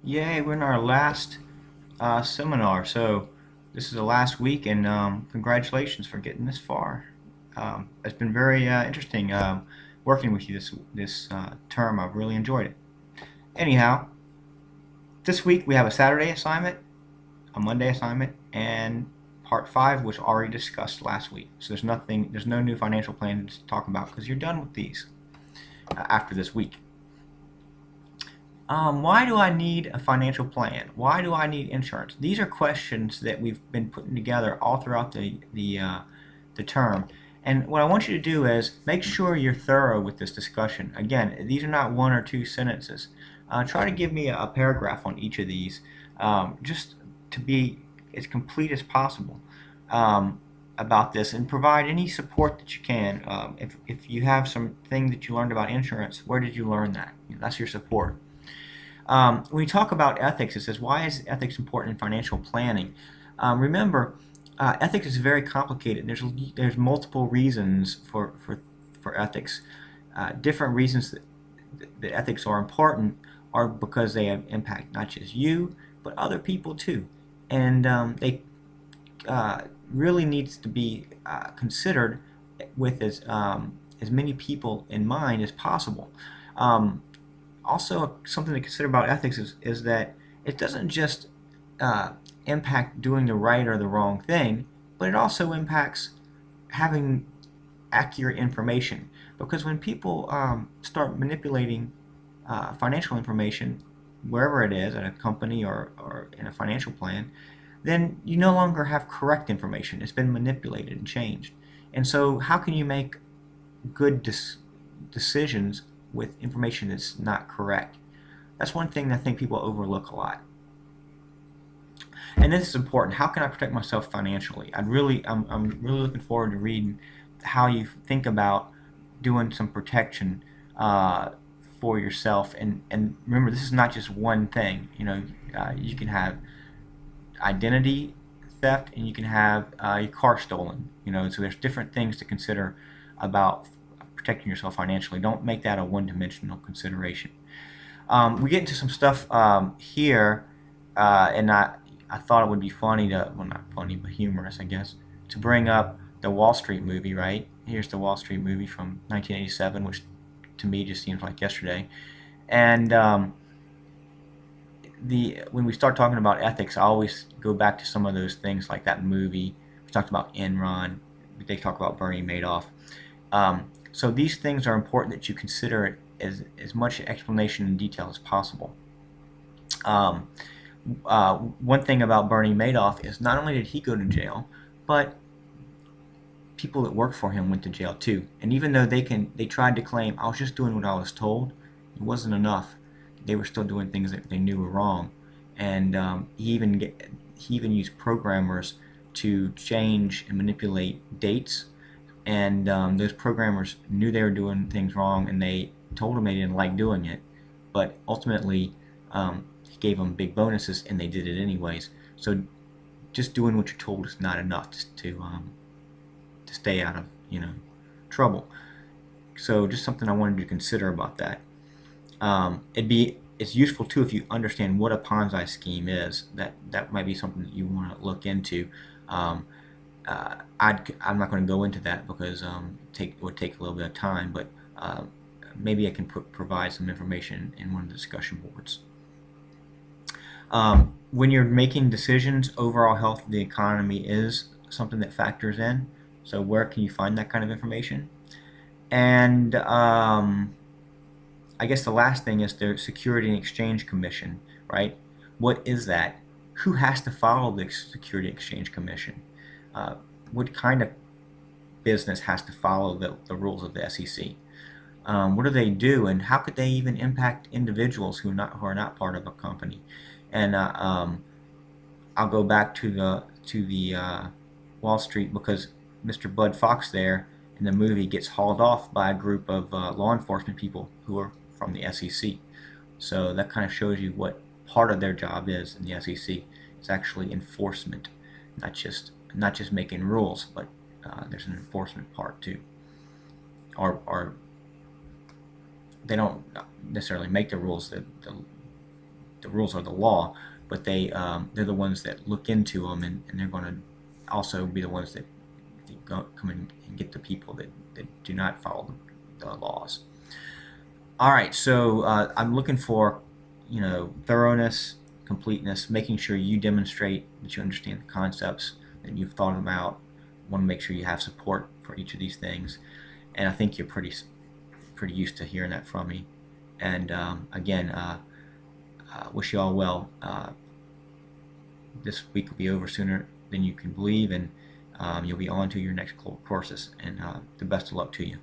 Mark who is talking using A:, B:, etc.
A: Yay, we're in our last seminar. So this is the last week, and congratulations for getting this far. It's been very interesting working with you this term. I've really enjoyed it. Anyhow, this week we have a Saturday assignment, a Monday assignment, and part five was already discussed last week. So there's no new financial plan to talk about because you're done with these after this week. Why do I need a financial plan? Why do I need insurance? These are questions that we've been putting together all throughout the term. And what I want you to do is make sure you're thorough with this discussion. Again, these are not one or two sentences. Try to give me a paragraph on each of these, just to be as complete as possible about this, and provide any support that you can. If you have something that you learned about insurance, where did you learn that? That's your support. When we talk about ethics, it says, why is ethics important in financial planning? Remember, ethics is very complicated. There's multiple reasons for ethics. Different reasons that ethics are important are because they impact not just you, but other people too. And they really needs to be considered with as many people in mind as possible. Also, something to consider about ethics is that it doesn't just impact doing the right or the wrong thing, but it also impacts having accurate information. Because when people start manipulating financial information, wherever it is, at a company or in a financial plan, then you no longer have correct information. It's been manipulated and changed. And so how can you make good decisions with information that's not correct? That's one thing that I think people overlook a lot. And this is important. How can I protect myself financially? I'm really looking forward to reading how you think about doing some protection for yourself. And remember, this is not just one thing. You can have identity theft, and you can have your car stolen. So there's different things to consider about protecting yourself financially. Don't make that a one-dimensional consideration. We get into some stuff here, and I thought it would be funny to, well, not funny, but humorous, I guess, to bring up the Wall Street movie, right? Here's the Wall Street movie from 1987, which to me just seems like yesterday. And when we start talking about ethics, I always go back to some of those things like that movie. We talked about Enron. They talk about Bernie Madoff. So these things are important that you consider it as much explanation and detail as possible. One thing about Bernie Madoff is not only did he go to jail, but people that worked for him went to jail too. And even though they tried to claim, I was just doing what I was told, it wasn't enough. They were still doing things that they knew were wrong. And he even used programmers to change and manipulate dates. And those programmers knew they were doing things wrong, and they told him they didn't like doing it. But ultimately, he gave them big bonuses, and they did it anyways. So just doing what you're told is not enough to stay out of trouble. So just something I wanted to consider about that. It's useful too if you understand what a Ponzi scheme is. That might be something that you want to look into. I'm not going to go into that because it would take a little bit of time, but maybe I can provide some information in one of the discussion boards. When you're making decisions, overall health of the economy is something that factors in. So where can you find that kind of information? And I guess the last thing is the Security and Exchange Commission, right? What is that? Who has to follow the Security and Exchange Commission? What kind of business has to follow the rules of the SEC? What do they do, and how could they even impact individuals who are not part of a company? And I'll go back to the Wall Street, because Mr. Bud Fox there in the movie gets hauled off by a group of law enforcement people who are from the SEC. So that kind of shows you what part of their job is in the SEC. It's actually enforcement, not just making rules, but there's an enforcement part too. Or they don't necessarily make the rules. the rules are the law, but they're the ones that look into them, and they're going to also be the ones that come in and get the people that do not follow the laws. All right, so I'm looking for, thoroughness, completeness, making sure you demonstrate that you understand the concepts that you've thought about. Want to make sure you have support for each of these things, and I think you're pretty used to hearing that from me. And again, wish you all well. This week will be over sooner than you can believe, and you'll be on to your next courses. And the best of luck to you.